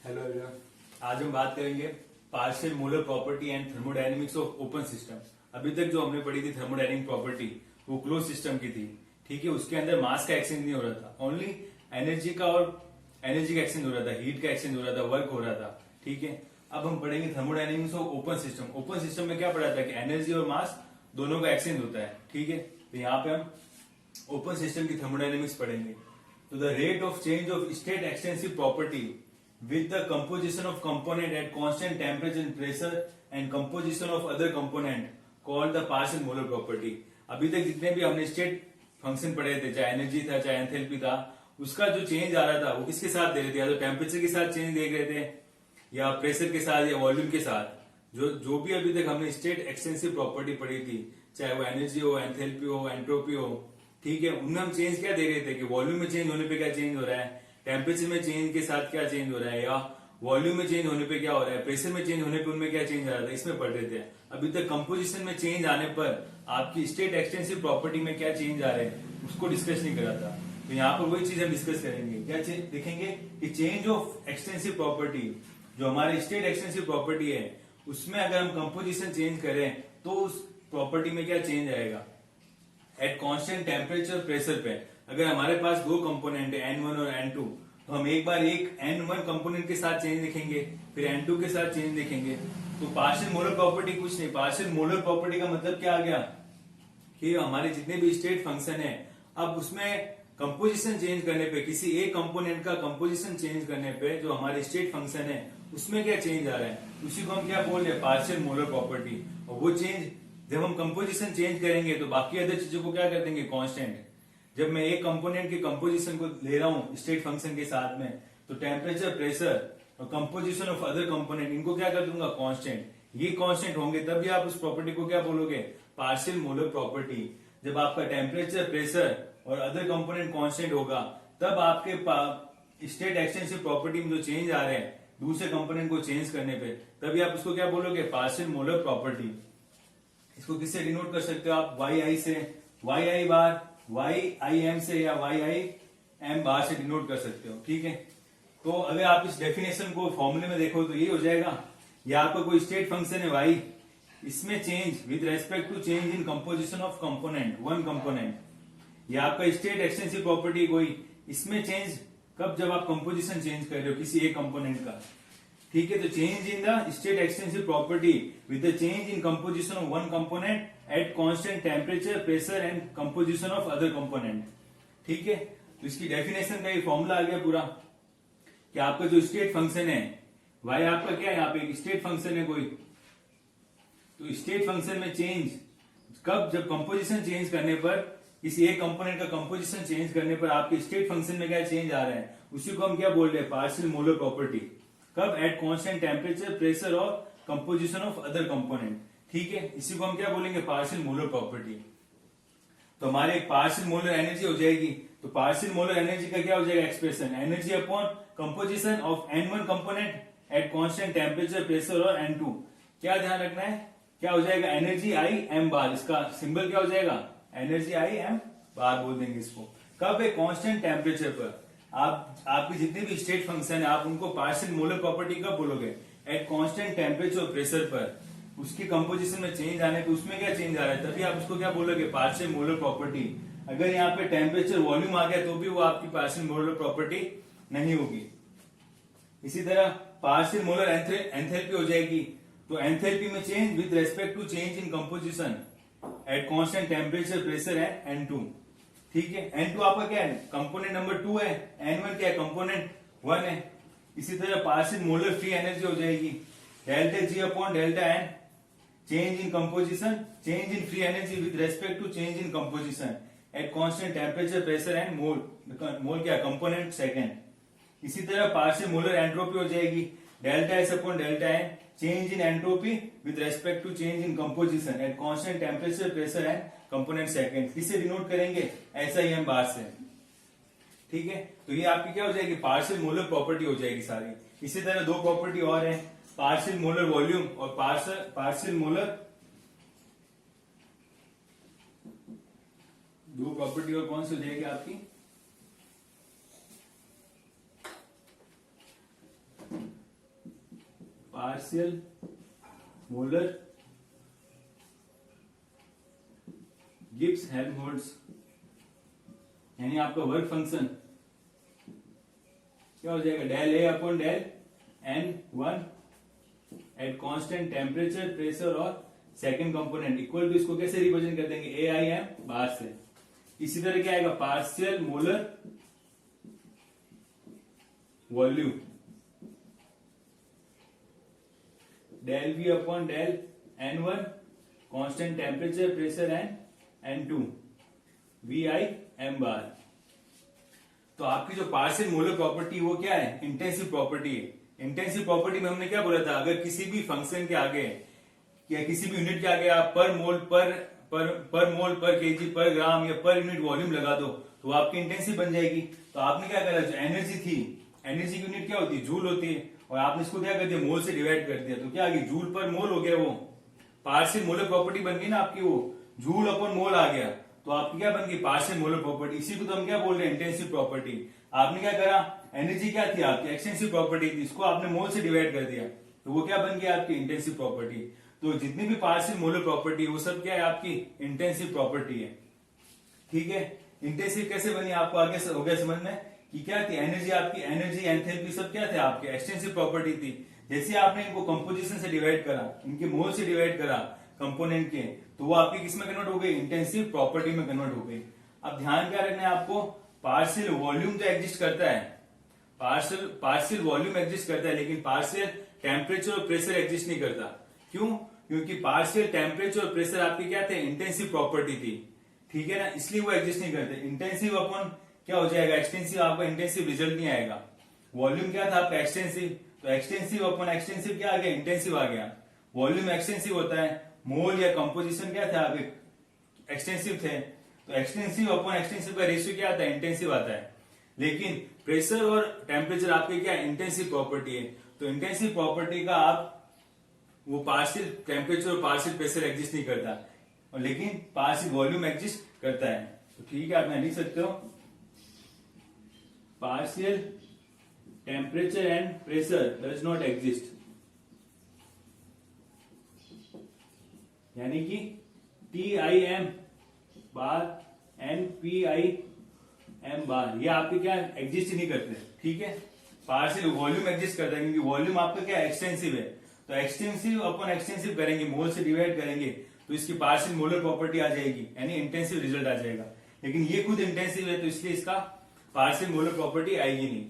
Hello everyone, आज हम बात करेंगे partial molar property and thermodynamics of open system. अभी तक जो हमने पढ़ी थी थर्मोडायनेमिक प्रॉपर्टी वो क्लोज सिस्टम की थी, ठीक है। उसके अंदर मास का एक्सचेंज नहीं हो रहा था, ओनली एनर्जी का एक्सचेंज हो रहा था, हीट का एक्सचेंज हो रहा था, वर्क हो रहा था, ठीक है। अब हम पढ़ेंगे thermodynamics of open system. Open system में क्या पढ़ा था कि एनर्जी और मास दोनों का एक्सचेंज होता है, ठीक है। तो यहाँ पे हम ओपन सिस्टम की थर्मोडायनेमिक्स पढ़ेंगे। तो the rate of change of state extensive property with the composition of component at constant temperature and pressure and composition of other component called the partial molar property। अभी तक जितने भी हमने state function पढ़े थे, चाहे एनर्जी था चाहे एंथैल्पी था, उसका जो चेंज आ रहा था वो किसके साथ दे रहे थे, या तो टेम्परेचर के साथ चेंज देख रहे थे या प्रेशर के साथ या वॉल्यूम के साथ। जो भी अभी तक हमने स्टेट एक्सटेंसिव प्रॉपर्टी पढ़ी थी, चाहे वो एनर्जी हो, एंथैल्पी हो, एंट्रोपी हो, ठीक है, उनमें हम चेंज क्या दे रहे थे कि वॉल्यूम में चेंज होने पे क्या चेंज हो रहा है, टेम्परेचर में चेंज के साथ क्या चेंज हो रहा है, या वॉल्यूम में चेंज होने पे क्या हो रहा है, प्रेशर में चेंज होने पे उनमें क्या चेंज आ रहा था, इसमें पढ़ रहे थे। अभी तक कंपोजिशन में चेंज आने पर आपकी स्टेट एक्सटेंसिव प्रॉपर्टी में क्या चेंज आ रहे हैं उसको डिस्कस नहीं करा था। तो यहाँ पर वही चीज हम डिस्कस करेंगे। क्या देखेंगे कि चेंज ऑफ एक्सटेंसिव प्रॉपर्टी, जो हमारी स्टेट एक्सटेंसिव प्रॉपर्टी है, उसमें अगर हम कंपोजिशन चेंज करें तो उस प्रॉपर्टी में क्या चेंज आएगा। एट कांस्टेंट टेम्परेचर प्रेशर पे अगर हमारे पास दो कंपोनेंट है N1 और N2, तो हम एक बार एक N1 कंपोनेंट के साथ चेंज देखेंगे, फिर N2 के साथ चेंज देखेंगे। तो पार्शियल मोलर प्रॉपर्टी कुछ नहीं, पार्शियल मोलर प्रॉपर्टी का मतलब क्या आ गया कि हमारे जितने भी स्टेट फंक्शन है, अब उसमें कंपोजिशन चेंज करने पे, किसी एक कंपोनेंट का कंपोजिशन चेंज करने पे जो हमारे स्टेट फंक्शन है उसमें क्या चेंज आ रहा है, उसी को हम क्या बोल रहे हैं, पार्शियल मोलर प्रॉपर्टी। और वो चेंज जब हम कंपोजिशन चेंज करेंगे तो बाकी अदर चीजों को क्या कर देंगे, कांस्टेंट। जब मैं एक कंपोनेंट के कंपोजिशन को ले रहा हूं स्टेट फंक्शन के साथ में, तो टेम्परेचर, प्रेशर और कंपोजिशन ऑफ अदर कंपोनेंट, इनको क्या कर दूंगा, कांस्टेंट। ये कांस्टेंट होंगे तभी आप उस प्रॉपर्टी को क्या बोलोगे, पार्शियल मोलर प्रॉपर्टी। जब आपका टेम्परेचर, प्रेशर और अदर कंपोनेंट कांस्टेंट होगा, तब आपके स्टेट एक्सटेंसिव प्रॉपर्टी में जो चेंज आ रहे हैं दूसरे कंपोनेंट को चेंज करने पे, तभी आप उसको क्या बोलोगे, पार्शियल मोलर प्रॉपर्टी। इसको किससे डिनोट कर सकते हो आप, वाई आई से, Y I bar, Y I M से, या वाई आई एम बार से डिनोट कर सकते हो, ठीक है। तो अगर आप इस डेफिनेशन को फॉर्मूले में देखो तो ये हो जाएगा, ये आपका कोई स्टेट फंक्शन है वाई, इसमें change with respect to change in composition of component, one component. ये आपका स्टेट एक्सटेंसिव प्रॉपर्टी कोई, इसमें चेंज कब, जब आप कंपोजिशन चेंज कर रहे हो किसी एक कंपोनेंट का, ठीक है। तो change in the state extensive property with the change in composition of one component eight constant temperature, pressure and composition of other component, ठीक है। तो इसकी डेफिनेशन का ये फॉर्मूला आ गया पूरा कि आपका जो स्टेट फंक्शन है वाई, आपका क्या है, यहाँ पे एक स्टेट फंक्शन है कोई, तो स्टेट फंक्शन में चेंज कब, जब कंपोजिशन चेंज करने पर, किसी एक कंपोनेंट का कंपोजिशन चेंज करने पर आपके स्टेट फंक्शन में क्या चेंज आ रहा है, उसी को हम क्या बोल रहे हैं, पार्शियल मोलर प्रॉपर्टी। कब, एट कांस्टेंट टेम्परेचर, प्रेशर और कंपोजिशन ऑफ अदर कंपोनेंट, ठीक है। इसी को हम क्या बोलेंगे, पार्शियल मोलर प्रॉपर्टी। तो हमारे पार्शियल मोलर एनर्जी हो जाएगी, तो पार्शियल मोलर एनर्जी का क्या हो जाएगा expression, energy upon composition of N1 component eight constant temperature, pressure और N2। क्या ध्यान रखना है, क्या हो जाएगा, एनर्जी आई एम बार, इसका सिंबल क्या हो जाएगा, एनर्जी आई एम बार बोल देंगे इसको। कब है, कांस्टेंट टेम्परेचर पर। आपकी जितने भी स्टेट फंक्शन है आप उनको पार्शियल मोलर प्रॉपर्टी कब बोलोगे, एट कांस्टेंट टेम्परेचर और प्रेशर पर। उसकी कंपोजिशन में चेंज आने पे उसमें क्या चेंज आ रहा है, तभी आप उसको क्या बोलोगे, पार्शियल मोलर प्रॉपर्टी। अगर यहाँ पे टेम्परेचर, वॉल्यूम आ गया तो भी वो आपकी पार्शियल मोलर प्रॉपर्टी नहीं होगी। इसी तरह पार्शियल मोलर एंथैल्पी हो जाएगी, तो एंथैल्पी में change with respect to change in composition at constant temperature, pressure and N2, ठीक है। N2 आपका क्या है, कंपोनेंट नंबर 2 है, N1 क्या है, कंपोनेंट 1 है। इसी तरह पार्शियल मोलर फ्री एनर्जी हो जाएगी delta G upon delta N, change in composition, change in free energy with respect to change in composition at constant temperature, pressure and mole क्या, component second. इसी तरह partial molar entropy हो जाएगी delta S upon delta N, change in entropy with respect to change in composition at constant temperature, pressure and component second. किससे denote करेंगे, ऐसा ही हम बार से, ठीक है। तो ये आपकी क्या हो जाएगी, पार्शियल मोलर प्रॉपर्टी हो जाएगी सारी। इसी तरह दो प्रॉपर्टी और है, पार्शियल मोलर वॉल्यूम और पार्शियल मोलर, दो प्रॉपर्टी और कौन सी हो जाएगी आपकी, पार्शियल मोलर गिब्स हेल्महोल्ट्ज, यानी आपका वर्क फंक्शन क्या हो जाएगा, del A upon del N1 at constant temperature pressure और सेकंड कंपोनेंट इक्वल टू, इसको कैसे रिप्रेजेंट कर देंगे, AIM बार से। इसी तरह क्या आएगा, partial molar volume del V upon del N1 constant temperature pressure and N2 VIM bar. तो आपकी जो पार्शियल मोलर प्रॉपर्टी वो क्या है, इंटेंसिव प्रॉपर्टी है। इंटेंसिव प्रॉपर्टी में हमने क्या बोला था, अगर किसी भी फंक्शन के आगे या किसी भी यूनिट के आगे आप पर मोल पर केजी पर ग्राम या पर यूनिट वॉल्यूम लगा दो तो आपकी इंटेंसिव बन जाएगी। तो आपने क्या करा, जो एनर्जी थी, एनर्जी की यूनिट क्या होती है, जूल होती है, और आपने इसको क्या कर दिया, मोल से डिवाइड कर दिया, तो क्या आ गई, जूल पर मोल हो गया। वो पार्शियल मोलर प्रॉपर्टी बन गई ना आपकी, वो जूल अपॉन मोल आ गया, तो आपकी क्या बन गई, पार्शियल मोलर प्रॉपर्टी। इसी को तो हम क्या बोल रहे हैं, इंटेंसिव प्रॉपर्टी। आपने क्या करा, एनर्जी क्या थी आपकी, एक्सटेंसिव प्रॉपर्टी थी, इसको आपने मोल से डिवाइड कर दिया, तो वो क्या बन गया आपकी इंटेंसिव प्रॉपर्टी। तो जितनी भी पार्शियल मोलर प्रॉपर्टी वो सब क्या है, आपकी इंटेंसिव प्रॉपर्टी है। ठीक है, इंटेंसिव कैसे बनी, आपको आगे हो गया समझ में कि क्या थी, एनर्जी आपकी, एनर्जी एंथैल्पी सब क्या थे आपके, एक्सटेंसिव प्रॉपर्टी थी। जैसे आपने इनको कंपोजिशन से डिवाइड करा, इनके मोल से डिवाइड करा कंपोनेंट के, तो वो आपकी किस में कन्वर्ट हो गई, इंटेंसिव प्रॉपर्टी में कन्वर्ट हो गई। अब ध्यान क्या रखना है आपको, पार्शियल वॉल्यूम तो एग्जिस्ट करता है, पार्शियल वॉल्यूम एग्जिस्ट करता है, लेकिन पार्शियल टेम्परेचर और प्रेशर एग्जिस्ट नहीं करता। क्यों, क्योंकि पार्शियल टेम्परेचर और प्रेशर आपके क्या थे, इंटेंसिव प्रॉपर्टी थी। ठीक है ना, इसलिए वो एग्जिस्ट नहीं करते। इंटेंसिव अपॉन क्या हो जाएगा, एक्सटेंसिव, आपका इंटेंसिव रिजल्ट नहीं आएगा। वॉल्यूम क्या था आपका, एक्सटेंसिव, तो एक्सटेंसिव अपॉन एक्सटेंसिव क्या आ गया, इंटेंसिव आ गया। वॉल्यूम एक्सटेंसिव होता है, मोल या कंपोजिशन क्या था आपके, एक्सटेंसिव थे, तो एक्सटेंसिव अपॉन एक्सटेंसिव का रेशियो क्या आता है, इंटेंसिव आता है। लेकिन प्रेशर और टेम्परेचर आपके क्या इंटेंसिव प्रॉपर्टी है, तो इंटेंसिव प्रॉपर्टी का आप वो पार्शियल टेम्परेचर और पार्शियल प्रेशर एग्जिस्ट नहीं करता, और लेकिन पार्शियल वॉल्यूम एग्जिस्ट करता है। तो ठीक है, आप यहाँ लिख सकते हो, partial temperature and pressure does not exist, यानी कि TIM बार एंड PIM बार ये आपके क्या एग्जिस्ट नहीं करते। ठीक है, पार्शियल वॉल्यूम एग्जिस्ट करता है, क्योंकि वॉल्यूम आपका क्या एक्सटेंसिव है, तो एक्सटेंसिव अपॉन एक्सटेंसिव करेंगे, मोल से डिवाइड करेंगे, तो इसकी पार्शियल मोलर प्रॉपर्टी आ जाएगी, यानी इंटेंसिव रिजल्ट आ जाएगा। लेकिन ये खुद इंटेंसिव है, तो इसलिए इसका पार्शियल मोलर प्रॉपर्टी आएगी नहीं।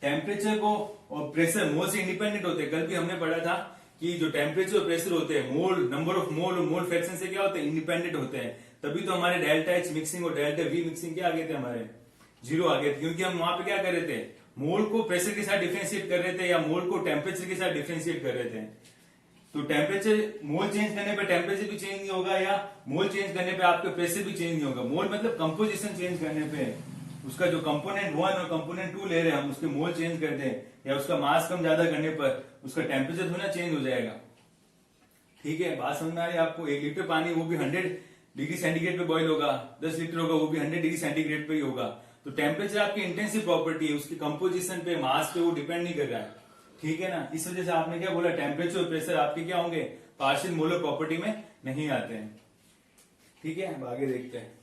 टेम्परेचर को और प्रेशर मोल से इंडिपेंडेंट होते हैं। कल भी हमने पढ़ा था कि जो टेम्परेचर और प्रेशर होते हैं, मोल, नंबर ऑफ मोल और मोल फ्रैक्शन से क्या होते हैं, इंडिपेंडेंट होते हैं। तभी तो हमारे डेल्टा H मिक्सिंग और डेल्टा V मिक्सिंग क्या आ गए थे, हमारे जीरो आ गए थे, क्योंकि हम वहां पे क्या कर रहे थे, मोल को प्रेशर के साथ डिफरेंशिएट कर रहे थे या मोल को टेम्परेचर के साथ डिफरेंशिएट कर रहे थे। तो टेम्परेचर, मोल चेंज करने पे टेम्परेचर भी चेंज नहीं होगा, या मोल चेंज करने पे आपके प्रेशर भी चेंज नहीं होगा। मोल मतलब कंपोजिशन चेंज करने पे, उसका जो कंपोनेंट 1 और कंपोनेंट 2 ले रहे हैं हम, उसके मोल चेंज कर दें, या उसका मास कम ज्यादा करने पर उसका टेम्परेचर थोड़ा चेंज हो जाएगा। ठीक है, बात समझ में आ रही है आपको। 1 लीटर पानी वो भी 100 डिग्री सेंटीग्रेड पे बॉईल होगा, 10 लीटर होगा वो भी 100 डिग्री सेंटीग्रेड पे ही होगा। तो टेम्परेचर आपकी इंटेंसिव प्रॉपर्टी है, उसकी कंपोजिशन पे, मास पे वो डिपेंड नहीं कर रहा है। ठीक है ना, इस वजह से आपने क्या बोला, टेम्परेचर और प्रेशर आपके क्या होंगे, पार्शियल मोलर प्रॉपर्टी में नहीं आते हैं। ठीक है, अब आगे देखते हैं।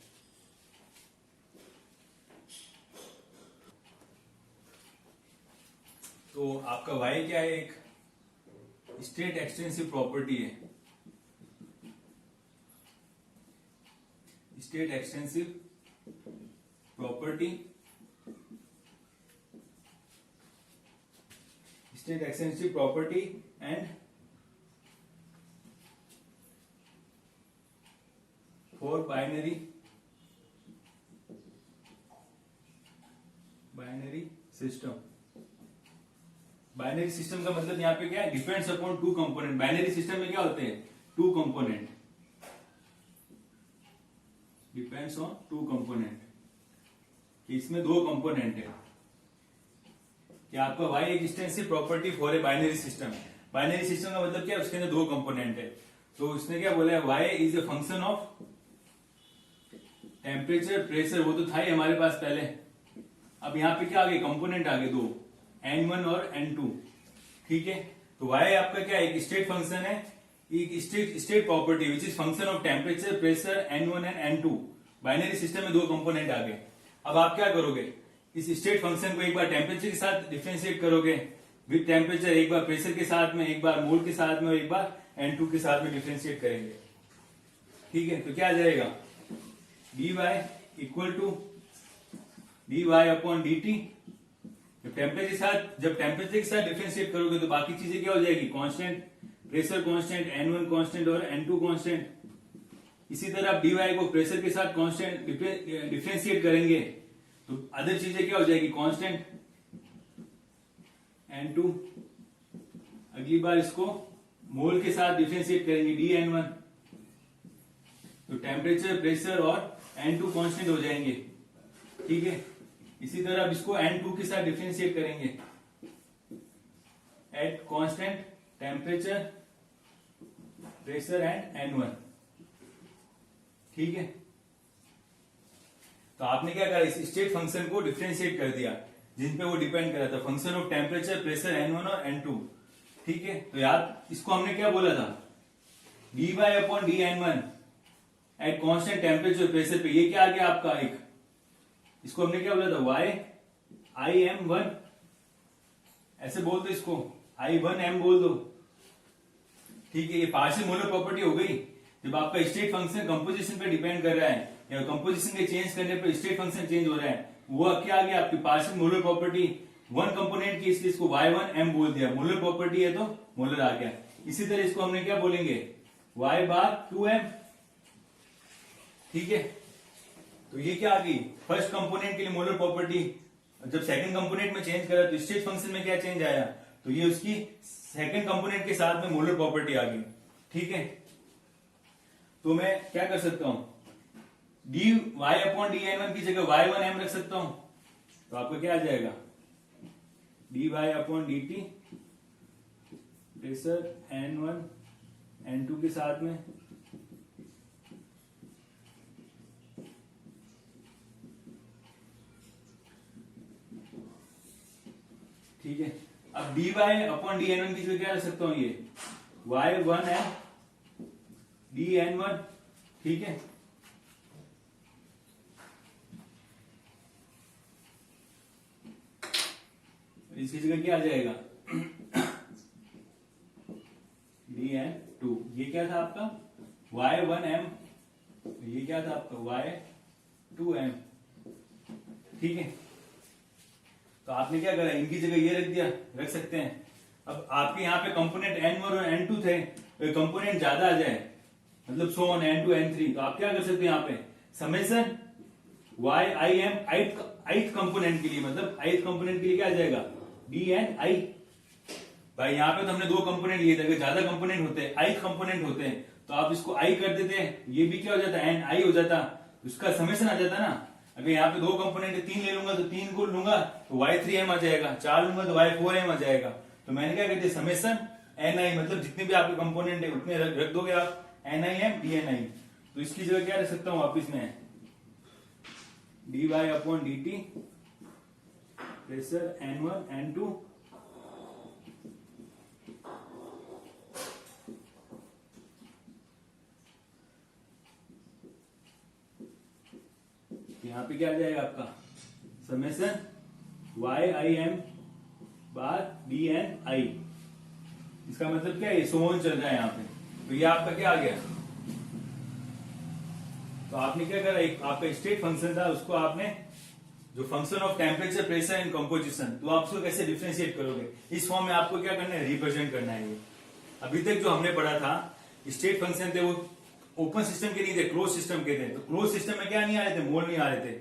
तो आपका Y क्या है, एक स्टेट एक्सटेंसिव प्रॉपर्टी है, state extensive property, state extensive property and for binary system. Binary system का मतलब यहां पे क्या है, depends upon two component. Binary system में क्या होते हैं, two component, depends on two component, इसमें दो कंपोनेंट है। कि आपका Y extensive property for a binary system. Binary system का मतलब क्या है, उसके अंदर दो कंपोनेंट है। तो उसने क्या बोला है, Y is a function of temperature pressure, वो तो था ही हमारे पास पहले। अब यहाँ पे क्या आ गए, कंपोनेंट आ गए दो, N1 और N2। ठीक है, तो y आपका क्या है, एक स्टेट फंक्शन है, एक state property which is function of temperature, pressure, N1 and N2। Binary system में दो कंपोनेंट आ गए। अब आप क्या करोगे, इस स्टेट फंक्शन को एक बार टेम्परेचर के साथ डिफरेंशिएट करोगे विद टेम्परेचर, एक बार प्रेशर के साथ में, एक बार मोल के साथ में और एक बार N2 के साथ में डिफरेंशिएट करेंगे। ठीक है, तो क्या आ जाएगा, dy equal to dy upon dt। जब टेम्परेचर के साथ डिफरेंशिएट करोगे तो बाकी चीजें क्या हो जाएगी, constant, pressure constant, N1 constant और N2 कांस्टेंट। इसी तरह आप dy को प्रेशर के साथ कांस्टेंट डिफरेंशिएट करेंगे तो अदर चीजें क्या हो जाएगी, कांस्टेंट, N2। अगली बार इसको मोल के साथ डिफरेंशिएट करेंगे, dN1। तो टेम्परेचर, प्रेशर और N2 कांस्टेंट हो जाएंगे। ठीक है, इसी तरह अब इसको N2 के साथ डिफरेंशिएट करेंगे eight constant temperature, pressure and N1। ठीक है, तो आपने क्या करा, इस स्टेट फंक्शन को डिफरेंशिएट कर दिया जिन पे वो डिपेंड कर रहा था, function of temperature, pressure, N1 और N2। ठीक है, तो यार इसको हमने क्या बोला था, dy upon dN1 eight constant temperature, pressure पे, ये क्या आ गया आपका एक, इसको हमने क्या बोला था, y im1, ऐसे बोल दो इसको, I1m बोल दो। ठीक है, ये पार्शियल मोलर प्रॉपर्टी हो गई। जब आपका स्टेट फंक्शन कंपोजिशन पे डिपेंड कर रहा है या कंपोजिशन के चेंज करने पर स्टेट फंक्शन चेंज हो रहा है, वो क्या आ गया आपकी partial molar property, one component की, इसलिए इसको y1m बोल दिया, मोलर प्रॉपर्टी है तो मोलर आ गया। इसी तरह इसको हमने क्या बोलेंगे, y बार 2m। ठीक है, तो ये क्या आ गई, फर्स्ट कंपोनेंट के लिए मोलर प्रॉपर्टी। जब सेकंड कंपोनेंट में चेंज करा तो स्टेट फंक्शन में क्या चेंज आया, तो ये उसकी सेकंड कंपोनेंट के साथ में मोलर प्रॉपर्टी आ गई। ठीक है, तो मैं क्या कर सकता हूं, dy अपॉन dN1 की जगह y1m रख सकता हूं, तो आपको क्या आ जाएगा, dy upon dt, pressure N1 N2 के साथ में, ठीक है। अब dy अपॉन dN1 की जगह क्या रख सकता हूं, ये y1m dN1। ठीक है, इसकी जगह क्या आ जाएगा, dN2। ये क्या था आपका y1m, ये क्या था आपका y2m। ठीक है, तो आपने क्या करा, इनकी जगह ये रख दिया, रख सकते हैं। अब आपके यहाँ पे कंपोनेंट N1 और N2 थे, तो कंपोनेंट ज्यादा आ जाए, मतलब so on N2 N3, तो आप क्या कर सकते हैं, यहाँ पे समेशन yim ith कंपोनेंट के लिए, मतलब ith कंपोनेंट के लिए क्या आ जाएगा, dni। भाई यहाँ पे तो हमने दो कंपोनेंट लिए थे, अगर ज्यादा कंपोनेंट होते हैं, ith कंपोनेंट होते हैं, तो आप इसको i कर देते हैं, ये भी क्या हो जाता है, ni हो जाता, उसका समेशन आ जाता ना। अगर यहाँ पे दो कंपोनेंट है, 3 ले लूंगा तो 3 को लूंगा तो y3m आ जाएगा, 4 लूंगा तो y4m आ जाएगा। तो मैंने क्या कहते हैं, समेशन ni, मतलब जितने भी आपके कंपोनेंट है उतने रख दोगे आप, nim dni। तो इसकी जगह क्या रख सकता हूं वापिस में, dy upon dt, pressure N1 N2, यहाँ पे क्या आ जाएगा आपका, समेशन yim बार dni। इसका मतलब क्या है, सोन चल रहा है यहाँ पे, तो ये आपका क्या आ गया। तो आपने क्या करा, एक आपका स्टेट फंक्शन था, उसको आपने जो function of temperature, pressure and composition, तो आप उसको कैसे डिफरेंशिएट करोगे, इस फॉर्म में आपको क्या करना है, रिप्रेजेंट करना है। ये अभी तक जो हमने पढ़ा था स्टेट फंक्शन थे, वो ओपन सिस्टम के नहीं थे, क्लोज सिस्टम के थे। तो क्लोज सिस्टम में क्या नहीं आ रहे थे, मोल नहीं आ रहे थे।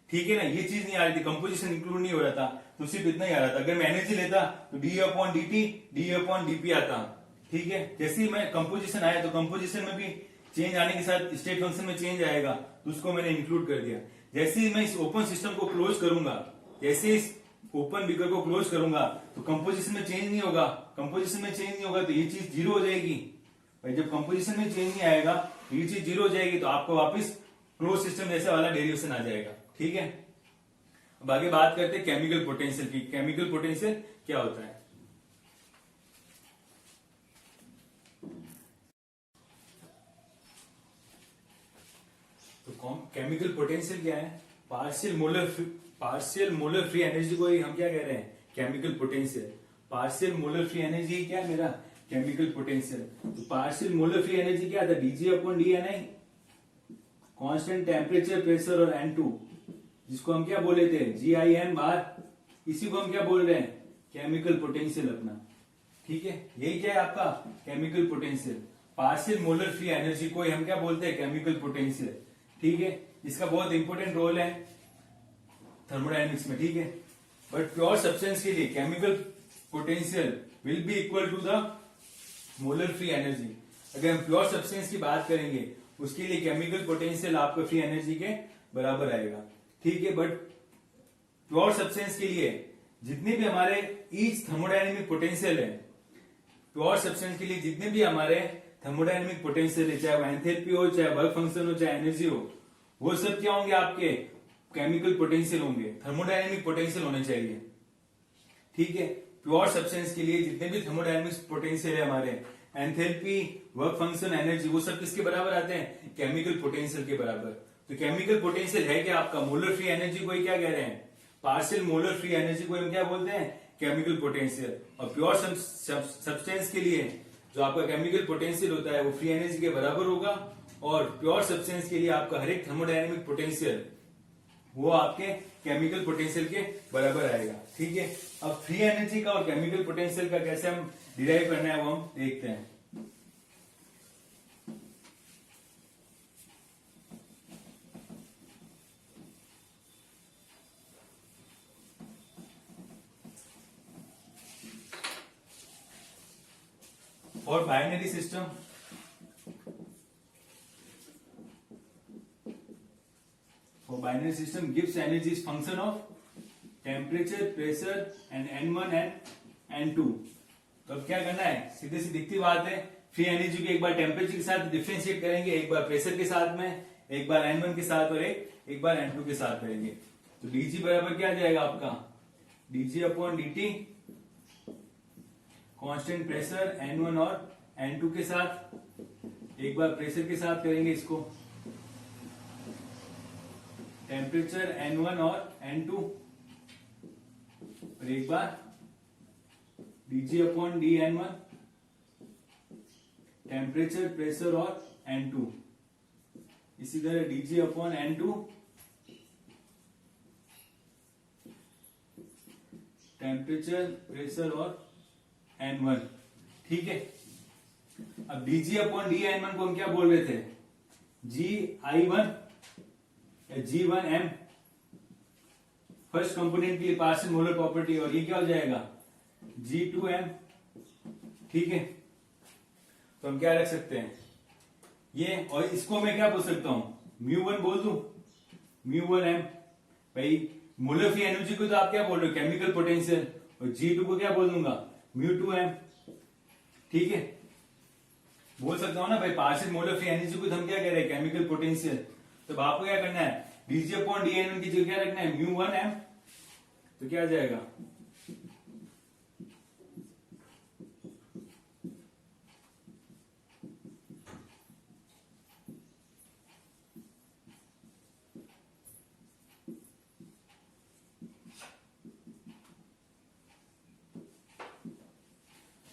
ठीक है ना, ये चीज नहीं आ रही थी, कंपोजिशन इंक्लूड नहीं हो रहा था, तो सिर्फ इतना ही आ रहा था। अगर मैं एनर्जी लेता तो D upon D T, D upon DP आता। ठीक है, जैसे ही मैं कंपोजिशन आया तो कंपोजिशन में भी चेंज आने के साथ स्टेट फंक्शन में चेंज आएगा, तो उसको मैंने इंक्लूड कर दिया। जैसे ही मैं इस ओपन सिस्टम को क्लोज करूंगा, जैसे इस ओपन बीकर को क्लोज करूंगा, तो कंपोजिशन में चेंज नहीं होगा। कंपोजिशन में चेंज नहीं होगा तो ये चीज जीरो हो जाएगी। भाई जब कंपोजिशन में चेंज नहीं आएगा तो ये चीज जीरो हो जाएगी, तो आपको वापस क्लोज सिस्टम जैसा वाला डेरिवेशन आ जाएगा। ठीक है, अब आगे बात करते हैं केमिकल पोटेंशियल की। केमिकल पोटेंशियल क्या होता है। तो केमिकल पोटेंशियल क्या है? पार्शियल मोलर फ्री एनर्जी को ही हम क्या कह रहे हैं? Chemical potential. Partial molar free energy क्या है मेरा? Chemical potential. तो पार्शियल मोलर फ्री एनर्जी क्या था? डीजी अपॉन डी एन आई, कांस्टेंट टेम्परेचर, प्रेशर और N2, जिसको हम क्या बोले थे? GIM बार। इसी को हम क्या बोल रहे हैं? केमिकल पोटेंशियल अपना। ठीक है, यही क्या है आपका? Chemical potential. Partial molar free energy को हम क्या बोलते हैं? Chemical potential. ठीक है, इसका बहुत इंपॉर्टेंट रोल है थर्मोडायनेमिक्स में। ठीक है, बट प्योर सब्सटेंस के लिए chemical potential will be equal to the molar free energy. अगर हम प्योर सब्सटेंस की बात करेंगे उसके लिए केमिकल पोटेंशियल आपका फ्री एनर्जी के बराबर आएगा। ठीक है, बट प्योर सब्सटेंस के लिए जितने भी हमारे ईच थर्मोडायनेमिक पोटेंशियल है, प्योर सब्सटेंस के लिए जितने भी हमारे थर्मोडायनेमिक पोटेंशियल है, चाहे वो एंथैल्पी हो, चाहे वर्क फंक्शन हो, चाहे एनर्जी हो, वो सब क्या होंगे? आपके केमिकल पोटेंशियल होंगे, थर्मोडायनेमिक पोटेंशियल होने चाहिए। ठीक है, प्योर सब्सटेंस के लिए जितने भी थर्मोडायनेमिक पोटेंशियल है हमारे, एंथैल्पी, वर्क फंक्शन, एनर्जी, वो सब किसके बराबर आते हैं? केमिकल पोटेंशियल के बराबर। तो केमिकल पोटेंशियल है क्या आपका? मोलर फ्री एनर्जी को ही क्या कह रहे हैं? पार्शियल मोलर फ्री एनर्जी को हम क्या बोलते हैं? Chemical potential. और प्योर सब्सटेंस के लिए जो आपका केमिकल पोटेंशियल होता है वो फ्री एनर्जी के बराबर होगा, और प्योर सब्सटेंस के लिए आपका हर एक थर्मोडायनेमिक पोटेंशियल वो आपके केमिकल पोटेंशियल के बराबर आएगा। ठीक है, अब फ्री एनर्जी का और केमिकल पोटेंशियल का कैसे हम डिराइव करना है वो हम देखते हैं। और binary system, for binary system gives energy is function of temperature, pressure and N1 and N2। तो अब क्या करना है? सीधे सी दिखती बात है, फ्री एनर्जी को एक बार टेम्परेचर के साथ डिफरेंशिएट करेंगे, एक बार प्रेशर के साथ में, एक बार N1 के साथ और एक बार N2 के साथ करेंगे। तो dg बराबर क्या आ जाएगा आपका? dg upon dt, constant pressure N1 और N2 के साथ, एक बार प्रेशर के साथ करेंगे इसको, टेम्परेचर N1 और N2, और एक बार dg upon dN1, temperature, pressure और N2, इसी तरह dg upon N2, temperature, pressure और N1। ठीक है, अब dg अपॉन dN1 को हम क्या बोल रहे थे? GI1 या G1M, फर्स्ट कंपोनेंट के लिए पार्शियल मोलर प्रॉपर्टी, और ये क्या हो जाएगा? G2M। ठीक है, तो हम क्या रख सकते हैं ये, और इसको मैं क्या बोल सकता हूं? μ1 बोल दूं, μ1M। भाई मोलर फ्री एनर्जी को तो आप क्या बोल रहे हो? Chemical potential. और G2 को क्या बोल दूंगा? μ2M। ठीक है, बोल सकता हूं ना भाई, पार्शियल मोलर फ्री एनर्जी को तो हम क्या कह रहे हैं? Chemical potential. तो आपको क्या करना है? dg अपॉन dN1 की जगह क्या रखना है? μ1M। तो क्या आ जाएगा?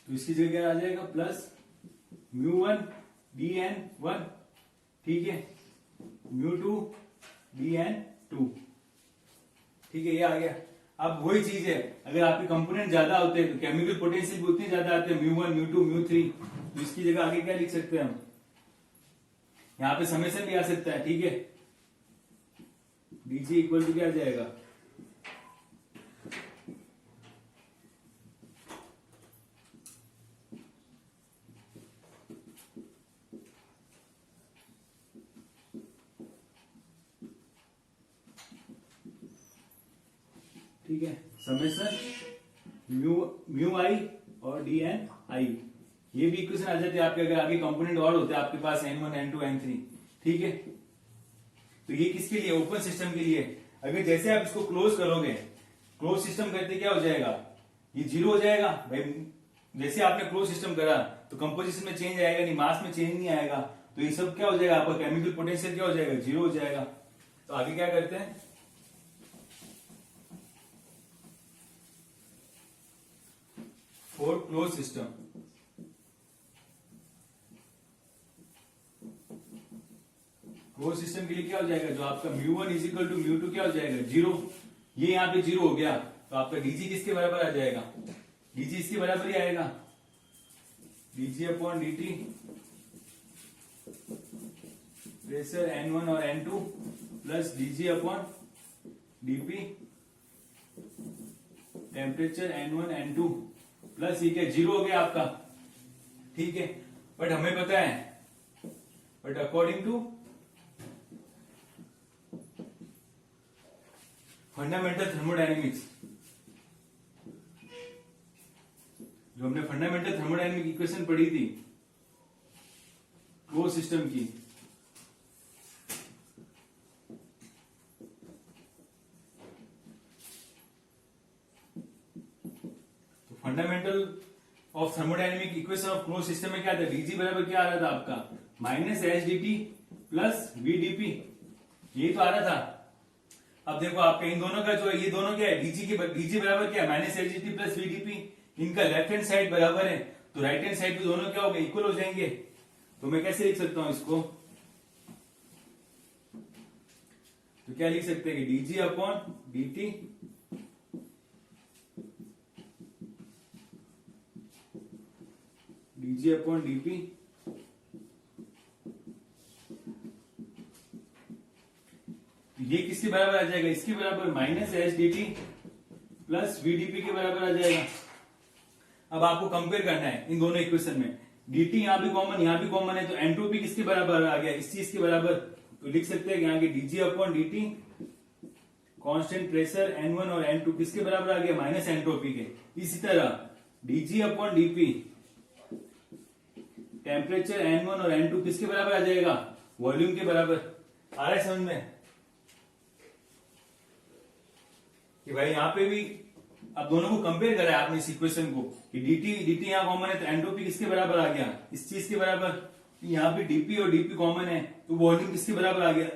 तो इसकी जगह क्या आ जाएगा? प्लस μ1 dN1, ठीक है, μ2 dN2। ठीक है, ये आ गया। अब वही चीज है, अगर आपके कंपोनेंट ज्यादा होते हैं तो केमिकल पोटेंशियल भी उतने ज्यादा आते हैं, μ1 μ2 μ3। तो इसकी जगह आगे क्या लिख सकते हैं हम? यहां पे समेशन भी आ सकता है। ठीक है, dg इक्वल टू क्या आ जाएगा? ठीक है, समेशन म्यू आई और dN i, ये भी इक्वेशन आ जाती है आपके, अगर आगे कंपोनेंट और होते हैं आपके पास N1 N2 N3। ठीक है, तो ये किसके लिए? ओपन सिस्टम के लिए। अगर जैसे आप इसको क्लोज करोगे, क्लोज सिस्टम करते क्या हो जाएगा? ये जीरो हो जाएगा भाई। जैसे आपने क्लोज सिस्टम करा तो कंपोजिशन में चेंज आएगा नहीं, मास में चेंज नहीं आएगा, तो ये सब क्या हो जाएगा, आपका केमिकल पोटेंशियल क्या हो जाएगा, जीरो हो जाएगा। तो आगे क्या करते हैं, for close system, close system के लिए क्या हो जाएगा, जो आपका μ1 इज इक्वल टू μ2 क्या हो जाएगा, जीरो। ये यहाँ पे जीरो हो गया, तो आपका dg किसके बराबर आ जाएगा, dg इसके बराबर ही आएगा, dg upon dt, pressure N1 और N2 plus dg upon dp, temperature N1 N2 plus ये क्या जीरो हो गया आपका, ठीक है। बट हमें पता है, but according to fundamental thermodynamics, जो हमने फंडामेंटल थर्मोडायनेमिक इक्वेशन पढ़ी थी क्लोज सिस्टम की, तो fundamental of thermodynamic equation of close system में क्या था, डीजी बराबर क्या आ रहा था आपका, minus H D T plus V D P, ये तो आ रहा था। अब देखो आपके इन दोनों का जो है, ये दोनों क्या है, डीजी बराबर क्या है, minus H D T plus V D P, इनका लेफ्ट हैंड साइड बराबर है, तो राइट हैंड साइड भी दोनों क्या हो गए, इक्वल हो जाएंगे। तो मैं कैसे लिख सकता हूं इसको, तो क्या लिख सकते हैं कि DG upon D T DG upon DP ये किसके बराबर आ जाएगा, इसके बराबर minus H D T plus VDP के बराबर आ जाएगा। अब आपको कंपेयर करना है इन दोनों इक्वेशन में, dt यहां भी कॉमन यहां भी कॉमन है, तो एंट्रोपी किसके बराबर आ गया, इस चीज के बराबर। तो लिख सकते हैं कि यहाँ के dg upon dt constant pressure N1 और N2 किसके बराबर आ गया, माइनस एंट्रोपी के। इसी तरह dg upon dp temperature N1 और N2 किसके बराबर आ जाएगा, वॉल्यूम के बराबर। आ रहा है समझ में कि भाई यहाँ पे भी अब दोनों को कंपेयर करा है आपने इस इक्वेशन को कि dt यहाँ कॉमन है, तो एंट्रोपी किसके बराबर आ गया, इस चीज के बराबर। यहाँ पे dp और dp कॉमन है, तो वॉल्यूम किसके बराबर आ गया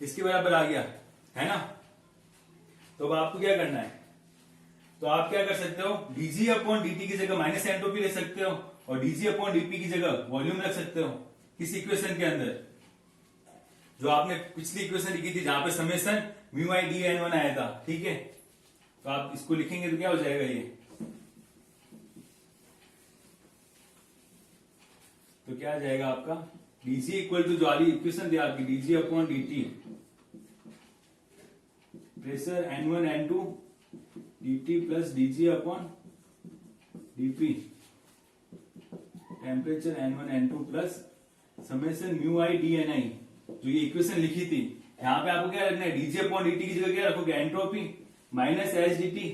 इसके बराबर आ गया, है ना। तो अब आपको क्या करना है, तो आप क्या कर सकते हो, dg अपॉन dt की जगह माइनस एंट्रोपी ले सकते हो, और dg अपॉन dp की जगह वॉल्यूम रख सकते हो इस इक्वेशन के अंदर, जो आपने पिछली इक्वेशन लिखी थी जहां पे summation mu I D N one आया था, ठीक है। तो आप इसको लिखेंगे तो क्या हो जाएगा ये, तो क्या आ जाएगा आपका dg इक्वल टू जो वाली इक्वेशन थी आपकी, dg upon dt pressure N1 N2 dt plus dg upon dp temperature N1 N2 plus summation mu I D N I, जो ये इक्वेशन लिखी थी। यहाँ पे आपको क्या रखना है, dg अपॉन dt की जगह क्या रखोगे, entropy minus H D T,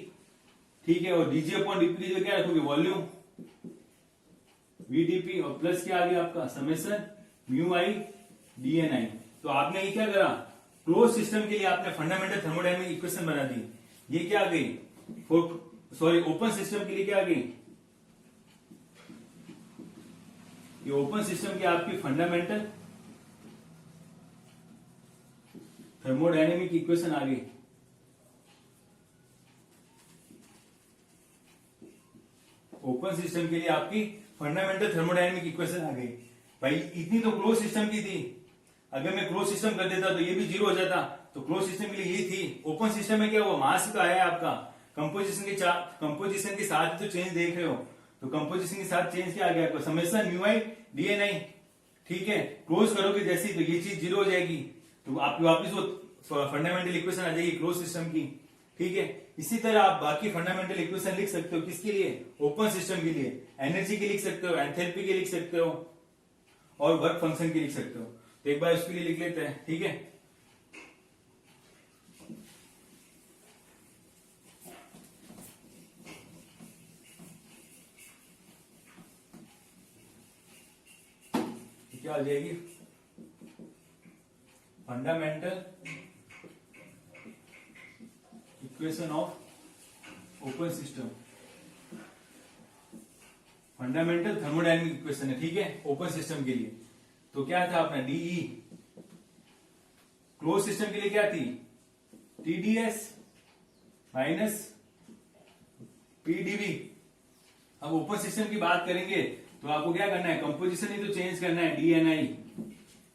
ठीक है, और dg अपॉन dp की जगह क्या रखोगे, वॉल्यूम vdp, और प्लस क्या आ गया आपका summation mu I D N I. तो आपने ये क्या करा, क्लोज सिस्टम के लिए आपने फंडामेंटल थर्मोडायनेमिक इक्वेशन बना दी। ये क्या आ गई, सॉरी ओपन सिस्टम के लिए क्या आ गई, ये ओपन सिस्टम की आपकी फंडामेंटल थर्मोडायनेमिक इक्वेशन आ गई। ओपन सिस्टम के लिए आपकी फंडामेंटल थर्मोडायनेमिक इक्वेशन आ गई। भाई इतनी तो क्लोज सिस्टम की थी, अगर मैं क्लोज सिस्टम कर देता तो ये भी जीरो हो जाता। तो क्लोज सिस्टम के लिए ये थी। ओपन सिस्टम में क्या हुआ, मास का है आपका, कंपोजिशन के साथ तो चेंज देख रहे हो, तो कंपोजिशन के साथ चेंज क्या आ गया आपका, summation mu I D N I, ठीक है। क्लोज करोगे जैसे तो ये चीज जीरो हो जाएगी, तो आपकी वापिस वो फंडामेंटल इक्वेशन आ जाएगी क्लोज सिस्टम की, ठीक है। इसी तरह आप बाकी फंडामेंटल इक्वेशन लिख सकते हो, किसके लिए, ओपन सिस्टम के लिए। एनर्जी की लिख सकते हो, एंथैल्पी की लिख सकते हो, और वर्क फंक्शन की लिख सकते हो। तो एक बार उसके लिए लिख लेते हैं, ठीक है। क्या आ जाएगी, fundamental equation of open system. Fundamental thermodynamic equation है, ठीक है, ओपन सिस्टम के लिए। तो क्या था अपना डीई, क्लोज सिस्टम के लिए क्या थी टीडीएस माइनस पीडीवी। अब ओपन सिस्टम की बात करेंगे तो आपको क्या करना है, कंपोजिशन ही तो चेंज करना है, डीएनआई,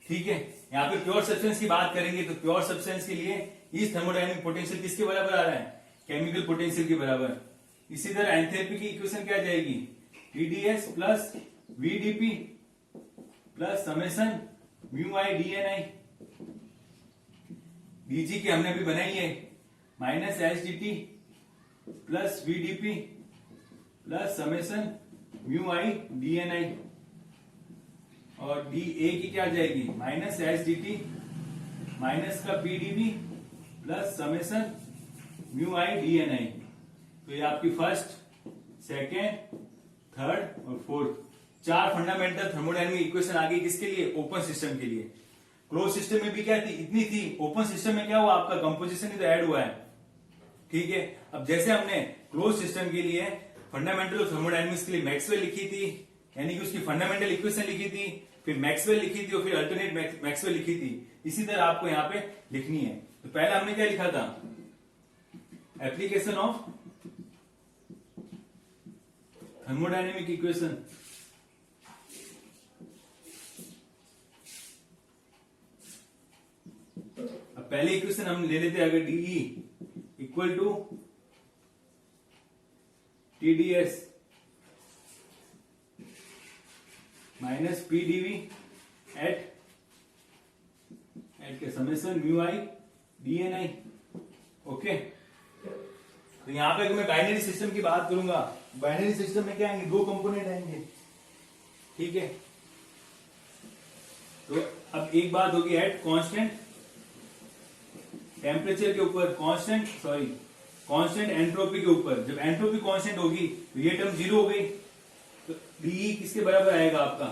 ठीक है। यहाँ पे प्योर सब्सटेंस की बात करेंगे तो प्योर सब्सटेंस के लिए इस थर्मोडायनेमिक पोटेंशियल किसके बराबर आ रहा है, केमिकल पोटेंशियल के बराबर। इसी तरह एंथैल्पी की इक्वेशन क्या जाएगी, TDS plus VDP plus summation mu I DNI. DG की हमने अभी बनाई है, minus H D T plus VDP plus summation mu I DNI. और डी ए की क्या जाएगी, minus H D T minus का PDB plus summation mu I DNI. तो ये आपकी फर्स्ट, सेकेंड, थर्ड और फोर्थ 4 फंडामेंटल थर्मोडायनेमिक इक्वेशन आ गई, किसके लिए, ओपन सिस्टम के लिए। क्लोज सिस्टम में भी क्या थी, इतनी थी। ओपन सिस्टम में क्या हुआ, आपका कंपोजिशन ही तो ऐड हुआ है, ठीक है। अब जैसे हमने क्लोज सिस्टम के लिए फंडामेंटल थर्मोडायनेमिक्स के लिए मैक्सवेल लिखी थी, यानी कि उसकी फंडामेंटल इक्वेशन लिखी थी, फिर मैक्सवेल लिखी थी और फिर अल्टरनेट मैक्सवेल लिखी थी, इसी तरह आपको यहां पे लिखनी है। तो पहला हमने क्या लिखा था, एप्लीकेशन ऑफ थर्मोडायनेमिक इक्वेशन। अब पहले इक्वेशन हम ले लेते, अगर DE equal to TDS minus PDV at के summation mu I DNI, okay. तो यहां पे अगर मैं बाइनरी सिस्टम की बात करूंगा, बाइनरी सिस्टम में क्या आएंगे, 2 कंपोनेंट आएंगे, ठीक है। तो अब एक बात होगी, एट कांस्टेंट टेम्परेचर के ऊपर, कांस्टेंट एंट्रोपी के ऊपर। जब एंट्रोपी कांस्टेंट होगी तो ये टर्म 0 हो गई, तो डी किसके बराबर आएगा आपका,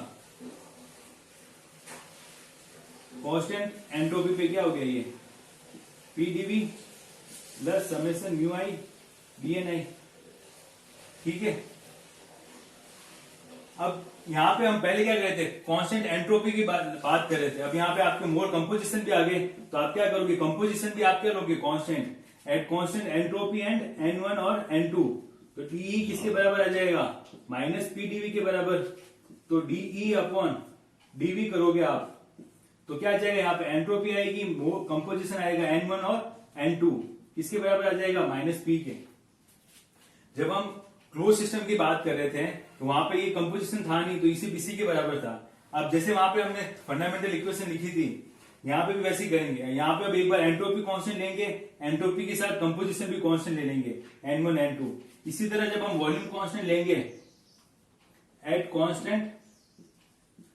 कांस्टेंट एंट्रोपी पे क्या हो गया, ये PDV plus summation mu I DNI, ठीक है। अब यहां पे हम पहले क्या कर रहे थे, कांस्टेंट एंट्रोपी की बात कर रहे थे। अब यहाँ पे आपके मोल कंपोजिशन भी आ गए, तो आप क्या करोगे, कंपोजिशन भी आप क्या करोगे, constant at constant entropy and N1 और N2। तो टीई किसके बराबर आ जाएगा, माइनस पीडीवी के बराबर। तो डीई अपॉन डीवी करोगे आप तो क्या आ जाएगा, यहाँ पे एंट्रोपी आएगी, कंपोजिशन आएगा N1 और N2, किसके बराबर आ जाएगा, माइनस पी के। जब हम क्लोज सिस्टम की बात कर रहे थे तो वहां पे ये कंपोजिशन था नहीं, तो इसी के बराबर था। अब जैसे वहां पे हमने फंडामेंटल इक्वेशन लिखी थी, यहाँ पे भी वैसे ही करेंगे। यहाँ पे अब एक बार एंट्रोपी कांस्टेंट लेंगे, एंट्रोपी के साथ कंपोजिशन भी कांस्टेंट ले लेंगे, N1 N2। इसी तरह जब हम वॉल्यूम कांस्टेंट लेंगे at constant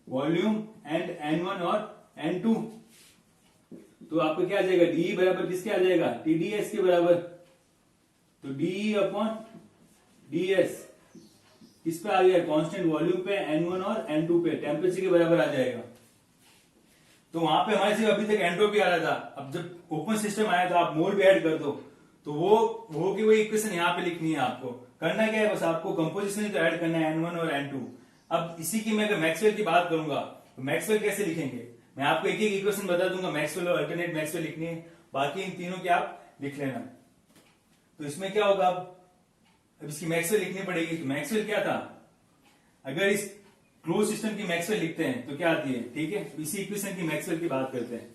volume and N1 और N2, तो आपको क्या आ जाएगा, डी बराबर किसके आ जाएगा, टीडीएस के बराबर। तो डी अपॉन डीएस किस पे आ गया, कांस्टेंट वॉल्यूम पे, N1 और N2 पे, टेम्परेचर के बराबर आ जाएगा। तो वहां पे हमारे सिर्फ अभी तक एंट्रोपी आ रहा था। अब जब ओपन सिस्टम आया तो आप मोल भी ऐड कर दो, तो वो की वही इक्वेशन यहाँ पे लिखनी है। आपको करना क्या है, बस आपको कंपोजिशन तो ऐड करना है, N1 और N2। अब इसी की मैं अगर मैक्सवेल की बात करूंगा तो मैक्सवेल कैसे लिखेंगे, मैं आपको एक एक इक्वेशन बता दूंगा, मैक्सवेल और अल्टरनेट मैक्सवेल लिखनी है, बाकी इन तीनों की आप लिख लेना। तो इसमें क्या होगा, अब इसकी मैक्सवेल लिखनी पड़ेगी। तो मैक्सवेल क्या था, अगर इस क्लोज सिस्टम की मैक्सवेल लिखते हैं तो क्या आती है, ठीक है। इसी इक्वेशन की मैक्सवेल की बात करते हैं,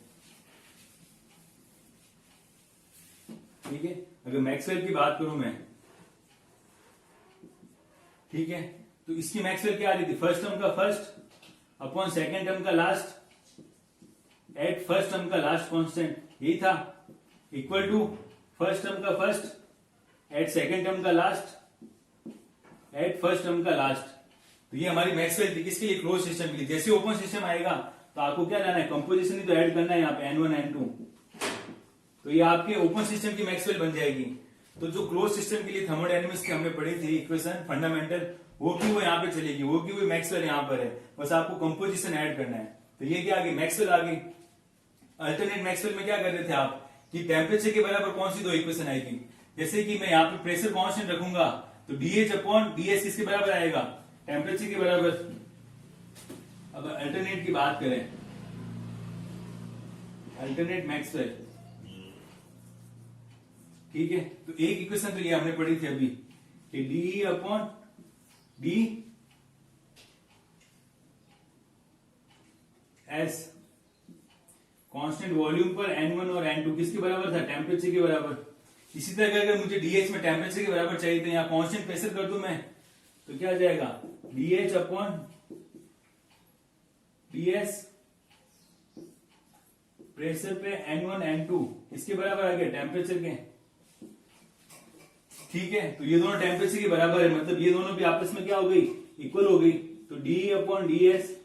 ठीक है। अगर मैक्सवेल की बात करूं मैं, ठीक है, तो इसकी मैक्सवेल क्या आ रही थी, फर्स्ट टर्म का फर्स्ट अपॉन सेकेंड टर्म का लास्ट एट फर्स्ट टर्म का लास्ट कांस्टेंट, यही था, इक्वल टू फर्स्ट टर्म का फर्स्ट एट सेकेंड टर्म का लास्ट एट फर्स्ट टर्म का लास्ट। तो ये हमारी मैक्सवेल थी, किसके लिए, क्लोज सिस्टम के लिए। जैसे ओपन सिस्टम आएगा तो आपको क्या लाना है, कंपोजिशन ही तो ऐड करना है यहाँ पे, N1 N2। तो ये आपके ओपन सिस्टम की मैक्सवेल बन जाएगी। तो जो क्लोज सिस्टम के लिए थर्मोडायनेमिक्स की हमने पढ़ी थी इक्वेशन फंडामेंटल, वो की वो यहाँ पे चलेगी, वो की वो मैक्सवेल यहाँ पर है, बस आपको कंपोजिशन ऐड करना है। तो ये क्या आ गई, मैक्सवेल आ गई। अल्टरनेट मैक्सवेल में क्या कर रहे थे आप, कि टेम्परेचर के बराबर कौन सी 2 इक्वेशन आएगी। जैसे कि मैं यहाँ पे प्रेशर कांस्टेंट रखूंगा तो डीएच अपॉन डीएस किसके बराबर आएगा, टेम्परेचर के बराबर। अब अल्टरनेट की बात करें, अल्टरनेट मैक्सवेल, ठीक है। तो एक इक्वेशन तो ये हमने पढ़ी थी अभी कि D upon D S constant volume पर N1 और N2 किसके बराबर था, टेम्परेचर के बराबर। इसी तरह अगर मुझे डीएच में टेम्परेचर के बराबर चाहिए तो यहाँ कांस्टेंट प्रेशर कर दूं मैं, तो क्या आ जाएगा, डीएच अपॉन डीएस प्रेशर पे N1 N2 इसके बराबर आ गया, टेम्परेचर के, ठीक है। तो ये दोनों टेम्परेचर के बराबर है, मतलब ये दोनों भी आपस में क्या हो गई, इक्वल हो गई। तो डी अपॉन डीएस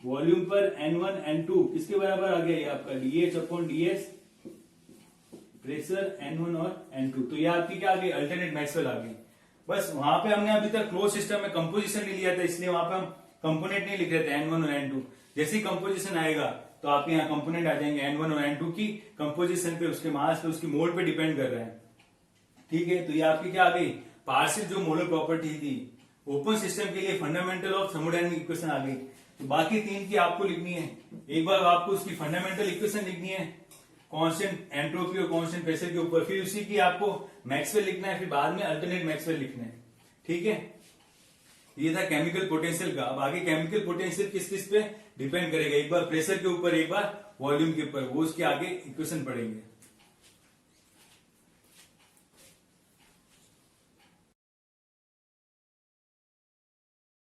वॉल्यूम पर N1 N2 किसके बराबर आ गया, ये आपका DH upon DS pressure N1 और N2। तो ये आपकी क्या आ गई, अल्टरनेट मैक्सवेल आ गई। बस वहां पे हमने अभी तक क्लोज सिस्टम में कंपोजिशन नहीं लिया था, इसलिए वहां पे हम कंपोनेंट नहीं लिख रहे थे N1 और N2। जैसे ही कंपोजिशन आएगा तो आपके यहाँ कंपोनेंट आ जाएंगे N1 और N2 की कंपोजिशन पे, उसके मास पे, उसकी मोल पे डिपेंड कर रहा है, ठीक है। तो ये आपकी क्या आ गई, पार्शियल जो मोलर प्रॉपर्टी थी ओपन सिस्टम के लिए फंडामेंटल ऑफ थर्मोडायनामिक इक्वेशन आ गई। तो बाकी तीन की आपको लिखनी है, एक बार आपको उसकी फंडामेंटल इक्वेशन लिखनी है कांस्टेंट एंट्रोपी और कांस्टेंट प्रेशर के ऊपर, फिर उसी की आपको मैक्सवेल लिखना है, फिर बाद में अल्टरनेट मैक्सवेल लिखना है, ठीक है। ये था केमिकल पोटेंशियल का। अब आगे केमिकल पोटेंशियल किस किस पे डिपेंड करेगा, एक बार प्रेशर के ऊपर, एक बार वॉल्यूम के ऊपर, वो उसके आगे इक्वेशन पढ़ेंगे।